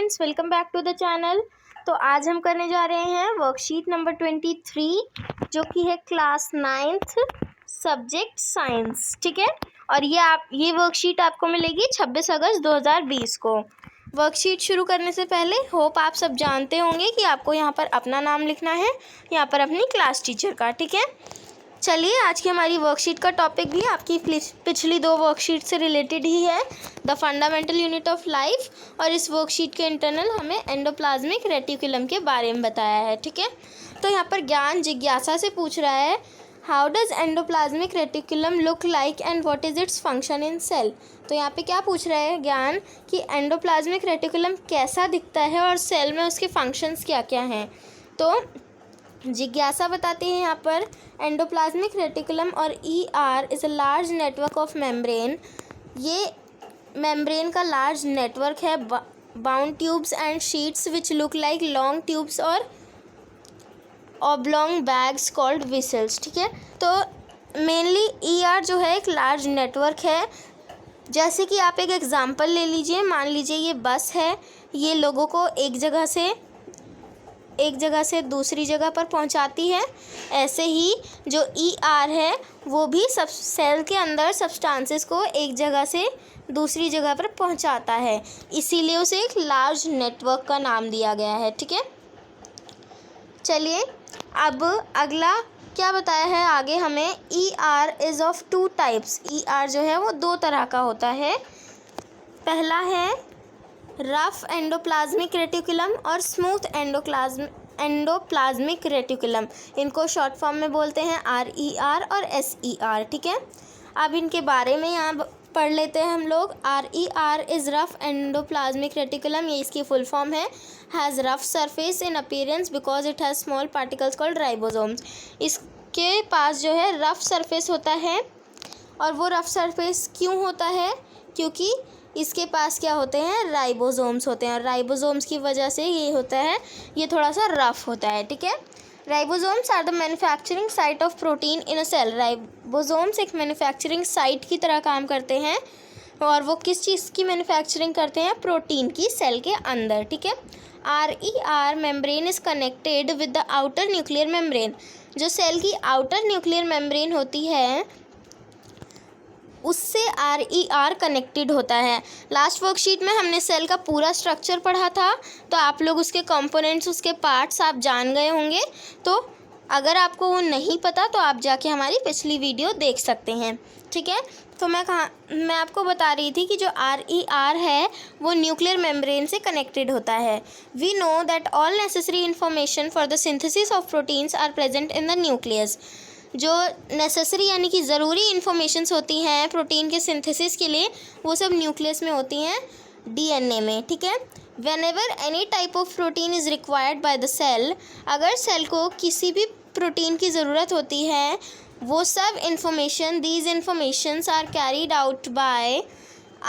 Friends, welcome back to the channel. तो आज हम करने जा रहे हैं वर्कशीट नंबर 23 जो कि है क्लास 9th सब्जेक्ट साइंस। ठीक है, और ये वर्कशीट आपको मिलेगी 26 अगस्त 2020 को। वर्कशीट शुरू करने से पहले होप आप सब जानते होंगे कि आपको यहाँ पर अपना नाम लिखना है, यहाँ पर अपनी क्लास टीचर का। ठीक है, चलिए आज की हमारी वर्कशीट का टॉपिक भी आपकी पिछली दो वर्कशीट से रिलेटेड ही है, the fundamental unit of life. और इस वर्कशीट के इंटरनल हमें एंडोप्लाज्मिक रेटिकुलम के बारे में बताया है। ठीक है, तो यहाँ पर ज्ञान जिज्ञासा से पूछ रहा है, how does endoplasmic reticulum look like and what is its function in cell. तो यहाँ पे क्या पूछ रहा है ज्ञान कि एंडोप्लाज्मिक रेटिकुलम कैसा दिखता है और सेल में उसके फंक्शंस क्या क्या हैं। तो जिज्ञासा बताते हैं यहाँ पर, एंडोप्लाज्मिक रेटिकुलम और ER is a large network of membrane. ये मेम्ब्रेन का लार्ज नेटवर्क है, bound tubes and sheets which look like long tubes और ऑब्लोंग बैग्स कॉल्ड विसल्स। ठीक है, तो मेनली ER जो है एक लार्ज नेटवर्क है। जैसे कि आप एक एग्जांपल ले लीजिए, मान लीजिए ये बस है, ये लोगों को एक जगह से दूसरी जगह पर पहुंचाती है। ऐसे ही जो ER है वो भी सब सेल के अंदर सब्सटेंसेस को एक जगह से दूसरी जगह पर पहुंचाता है, इसीलिए उसे एक लार्ज नेटवर्क का नाम दिया गया है। ठीक है, चलिए अब अगला क्या बताया है आगे हमें, ER is of 2 types. ER जो है वो 2 तरह का होता है। पहला है रफ एंडोप्लाज्मिक रेटिकुलम और स्मूथ एंडोप्लाज्मिक रेटिकुलम। इनको शॉर्ट फॉर्म में बोलते हैं RER और SER। ठीक है, अब इनके बारे में यहाँ पढ़ लेते हैं हम लोग। RER is rough endoplasmic reticulum, ये इसकी फुल फॉर्म है, has rough surface in appearance because it has small particles called ribosomes. इसके पास जो है रफ सरफेस होता है, और वो रफ सरफेस क्यों होता है, क्योंकि इसके पास क्या होते हैं, राइबोसोम्स होते हैं, और राइबोसोम्स की वजह से ये होता है, ये थोड़ा सा रफ होता है। ठीक है, ribosomes are the manufacturing site of protein in a cell. Ribosomes एक मैन्युफैक्चरिंग साइट की तरह काम करते हैं, और वो किस चीज़ की मैन्युफैक्चरिंग करते हैं, प्रोटीन की सेल के अंदर। ठीक है, RER membrane is connected with the outer nuclear membrane. जो सेल की आउटर न्यूक्लियर मेम्ब्रेन होती है उससे RER कनेक्टेड होता है। लास्ट वर्कशीट में हमने सेल का पूरा स्ट्रक्चर पढ़ा था, तो आप लोग उसके कंपोनेंट्स, उसके पार्ट्स आप जान गए होंगे। तो अगर आपको वो नहीं पता तो आप जाके हमारी पिछली वीडियो देख सकते हैं। ठीक है, तो मैं आपको बता रही थी कि जो RER है वो न्यूक्लियर मेम्ब्रेन से कनेक्टेड होता है। We know that all necessary information for the synthesis of proteins are present in the nucleus. जो नेसेसरी यानी कि ज़रूरी इन्फॉर्मेशंस होती हैं प्रोटीन के सिंथेसिस के लिए, वो सब न्यूक्लियस में होती हैं, DNA में। ठीक है, whenever any type of protein is required by the cell, अगर सेल को किसी भी प्रोटीन की ज़रूरत होती है, वो सब information, these informations are carried out by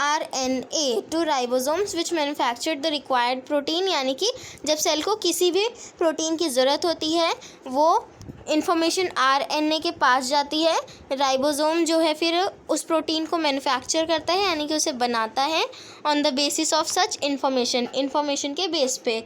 RNA to ribosomes which manufactured the required protein. यानी कि जब सेल को किसी भी प्रोटीन की ज़रूरत होती है, वो इन्फॉर्मेशन RNA के पास जाती है, राइबोसोम जो है फिर उस प्रोटीन को मैन्युफैक्चर करता है, यानी कि उसे बनाता है on the basis of such information के बेस पे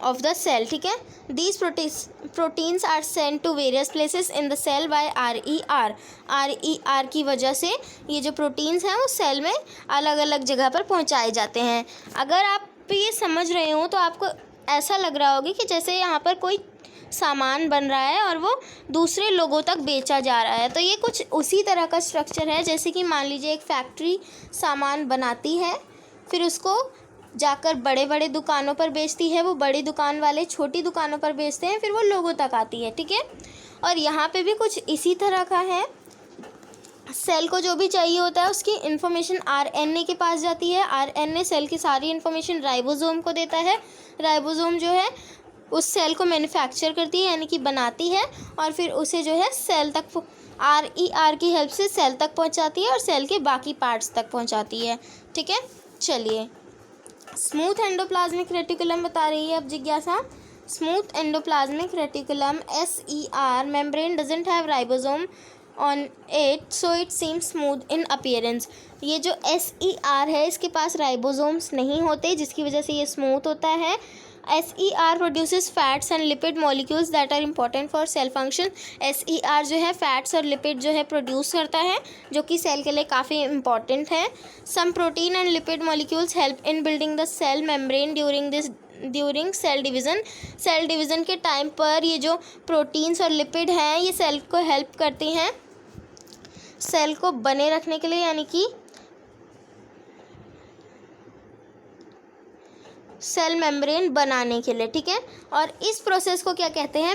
ऑफ द सेल। ठीक है, these proteins are send to various places in the cell by RER की वजह से ये जो प्रोटीन्स हैं वो सेल में अलग अलग जगह पर पहुंचाए जाते हैं। अगर आप ये समझ रहे हो तो आपको ऐसा लग रहा होगा कि जैसे यहाँ पर कोई सामान बन रहा है और वो दूसरे लोगों तक बेचा जा रहा है। तो ये कुछ उसी तरह का स्ट्रक्चर है, जैसे कि मान लीजिए एक फैक्ट्री सामान बनाती है, फिर उसको जाकर बड़े बड़े दुकानों पर बेचती है, वो बड़ी दुकान वाले छोटी दुकानों पर बेचते हैं, फिर वो लोगों तक आती है। ठीक है, और यहाँ पे भी कुछ इसी तरह का है। सेल को जो भी चाहिए होता है उसकी इन्फॉर्मेशन RNA के पास जाती है, RNA सेल की सारी इन्फॉर्मेशन राइबोसोम को देता है, राइबोसोम जो है उस सेल को मैन्युफैक्चर करती है यानी कि बनाती है, और फिर उसे जो है सेल तक RER की हेल्प से सेल तक पहुंचाती है और सेल के बाकी पार्ट्स तक पहुंचाती है। ठीक है, चलिए स्मूथ एंडोप्लाज्मिक रेटिकुलम बता रही है अब जिज्ञासा। Smooth endoplasmic reticulum SER membrane doesn't have ribosome on it so it seem smooth in appearance. ये जो SER है इसके पास राइबोसोम्स नहीं होते, जिसकी वजह से ये स्मूथ होता है। SER produces fats and lipid molecules that are important for cell function. SER जो है फैट्स और लिपिड जो है प्रोड्यूस करता है, जो कि सेल के लिए काफ़ी इंपॉर्टेंट है। Some protein and lipid molecules help in building the cell membrane during cell division. Cell division के टाइम पर ये जो प्रोटीन्स और लिपिड हैं ये सेल को हेल्प करती हैं सेल को बने रखने के लिए, यानी कि सेल मेम्ब्रेन बनाने के लिए, ठीक है। और इस प्रोसेस को क्या कहते हैं?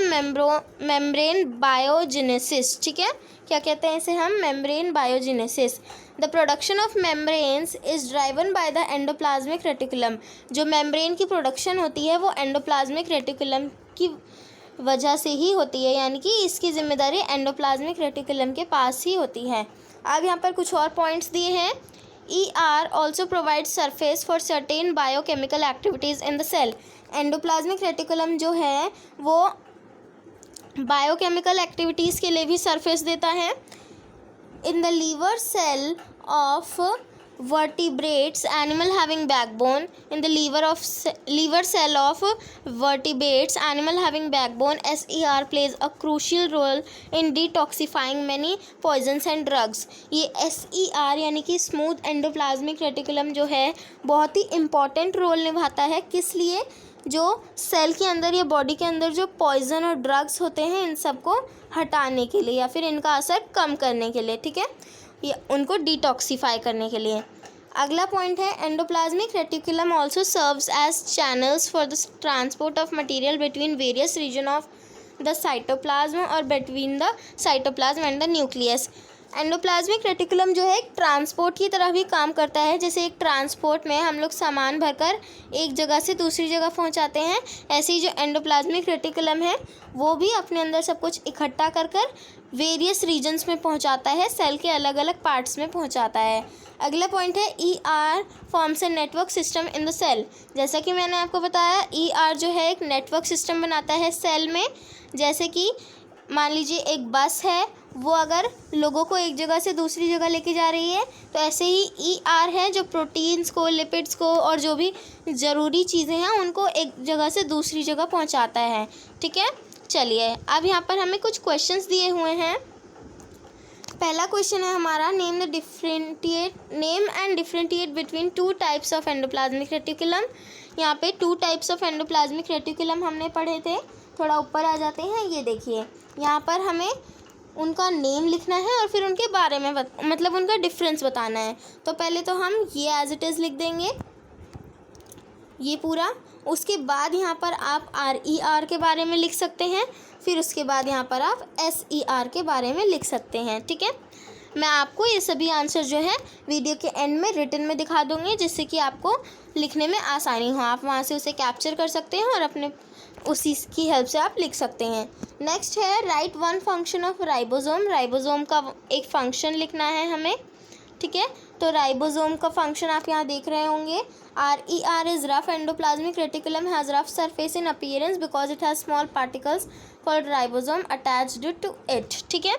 मेम्ब्रेन बायोजेनेसिस, ठीक है। क्या कहते हैं इसे हम? Membrane biogenesis. The production of membranes is driven by the endoplasmic reticulum. जो मेम्ब्रेन की प्रोडक्शन होती है वो एंडोप्लाज्मिक रेटिकुलम की वजह से ही होती है, यानी कि इसकी जिम्मेदारी एंडोप्लाज्मिक रेटिकुलम के पास ही होती है। अब यहाँ पर कुछ और पॉइंट्स दिए हैं। ER also provides surface for certain biochemical activities in the cell। Endoplasmic reticulum जो है वो बायोकेमिकल एक्टिविटीज़ के लिए भी सरफेस देता है। In the liver cell of vertebrates animal having backbone in the liver cell of vertebrates animal having backbone, SER plays a crucial role in detoxifying many poisons and drugs। ये SER यानी कि smooth endoplasmic reticulum जो है बहुत ही important role निभाता है। किस लिए? जो सेल के अंदर या बॉडी के अंदर जो पॉइजन और ड्रग्स होते हैं इन सबको हटाने के लिए या फिर इनका असर कम करने के लिए, ठीक है, ये उनको डिटॉक्सीफाई करने के लिए। अगला पॉइंट है endoplasmic reticulum also serves as channels for the transport of material between various region of the cytoplasm और between the cytoplasm and the nucleus. Endoplasmic reticulum जो है एक ट्रांसपोर्ट की तरह भी काम करता है। जैसे एक ट्रांसपोर्ट में हम लोग सामान भरकर एक जगह से दूसरी जगह पहुंचाते हैं, ऐसे ही जो एंडोप्लाज्मिक रेटिकुलम है वो भी अपने अंदर सब कुछ इकट्ठा कर वेरियस रीजन्स में पहुंचाता है, सेल के अलग अलग पार्ट्स में पहुंचाता है। अगला पॉइंट है ER forms a network system in the cell. जैसा कि मैंने आपको बताया ER जो है एक नेटवर्क सिस्टम बनाता है सेल में। जैसे कि मान लीजिए एक बस है, वो अगर लोगों को एक जगह से दूसरी जगह लेके जा रही है, तो ऐसे ही ER है जो प्रोटीन्स को, लिपिड्स को और जो भी ज़रूरी चीज़ें हैं उनको एक जगह से दूसरी जगह पहुंचाता है, ठीक है। चलिए अब यहाँ पर हमें कुछ क्वेश्चंस दिए हुए हैं। पहला क्वेश्चन है हमारा, name and differentiate between two types of endoplasmic reticulum. यहाँ पे two types of endoplasmic reticulum हमने पढ़े थे। थोड़ा ऊपर आ जाते हैं, ये देखिए यहाँ पर हमें उनका नेम लिखना है और फिर उनके बारे में मतलब उनका डिफरेंस बताना है। तो पहले तो हम ये एज इट इज़ लिख देंगे, ये पूरा। उसके बाद यहाँ पर आप RER के बारे में लिख सकते हैं, फिर उसके बाद यहाँ पर आप SER के बारे में लिख सकते हैं, ठीक है। मैं आपको ये सभी आंसर जो है वीडियो के एंड में रिटन में दिखा दूँगी, जिससे कि आपको लिखने में आसानी हो। आप वहाँ से उसे कैप्चर कर सकते हैं और अपने उसी की हेल्प से आप लिख सकते हैं। नेक्स्ट है right one function of ribosome. Ribosome का एक फंक्शन लिखना है हमें, ठीक है। तो राइबोसोम का फंक्शन आप यहाँ देख रहे होंगे। RER is rough endoplasmic reticulum has rough surface in appearance because it has small particles called ribosome attached to it, ठीक है।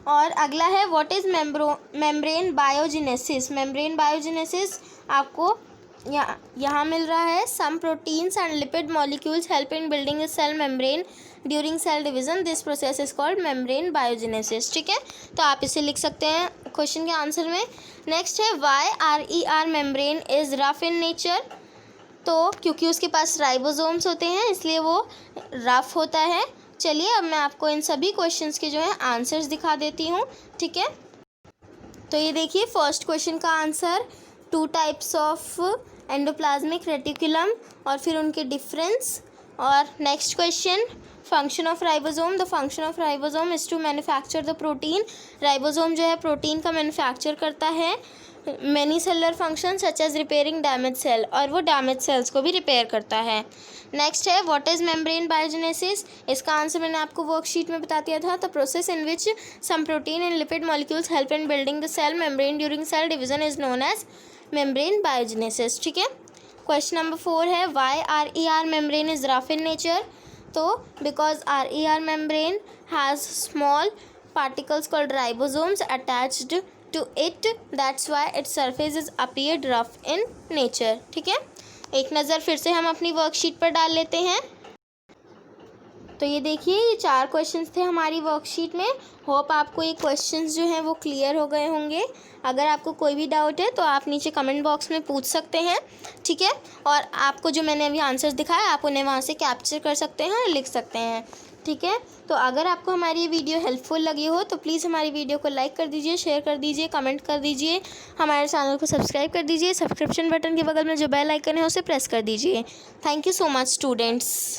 और अगला है what is membrane biogenesis. Membrane biogenesis आपको यहाँ मिल रहा है। Some proteins and lipid molecules help in building a cell membrane during cell division, this process is called membrane biogenesis, ठीक है। तो आप इसे लिख सकते हैं क्वेश्चन के आंसर में। नेक्स्ट है why RER membrane is rough in nature. तो क्योंकि उसके पास राइबोसोम्स होते हैं इसलिए वो रफ होता है। चलिए अब मैं आपको इन सभी क्वेश्चंस के जो है आंसर्स दिखा देती हूँ, ठीक है। तो ये देखिए फर्स्ट क्वेश्चन का answer, two types of endoplasmic reticulum और फिर उनके डिफरेंस। और next question, function of ribosome. The function of ribosome is to manufacture the protein. Ribosome जो है प्रोटीन का मैन्युफैक्चर करता है। Many cellular function such as repairing damage cell, और वो डैमेज सेल्स को भी रिपेयर करता है। नेक्स्ट है व्हाट इज़ मेम्ब्रेन बायोजेनेसिस। इसका आंसर मैंने आपको वर्कशीट में बता दिया था। The process in which some protein and lipid molecules help in building the cell membrane during cell division is known as membrane biogenesis, ठीक है। क्वेश्चन नंबर 4 है why RER membrane is rough in nature. तो because RER membrane has small particles called ribosomes attached to it, that's why its surface is appeared rough in nature। ठीक है, एक नज़र फिर से हम अपनी वर्कशीट पर डाल लेते हैं। तो ये देखिए, ये 4 क्वेश्चंस थे हमारी वर्कशीट में। होप आपको ये क्वेश्चंस जो हैं वो क्लियर हो गए होंगे। अगर आपको कोई भी डाउट है तो आप नीचे कमेंट बॉक्स में पूछ सकते हैं, ठीक है। और आपको जो मैंने अभी आंसर्स दिखाया आप उन्हें वहाँ से कैप्चर कर सकते हैं और लिख सकते हैं, ठीक है। तो अगर आपको हमारी ये वीडियो हेल्पफुल लगी हो तो प्लीज़ हमारी वीडियो को लाइक कर दीजिए, शेयर कर दीजिए, कमेंट कर दीजिए, हमारे चैनल को सब्सक्राइब कर दीजिए। सब्सक्रिप्शन बटन के बगल में जो बेल आइकन है उसे प्रेस कर दीजिए। Thank you so much students.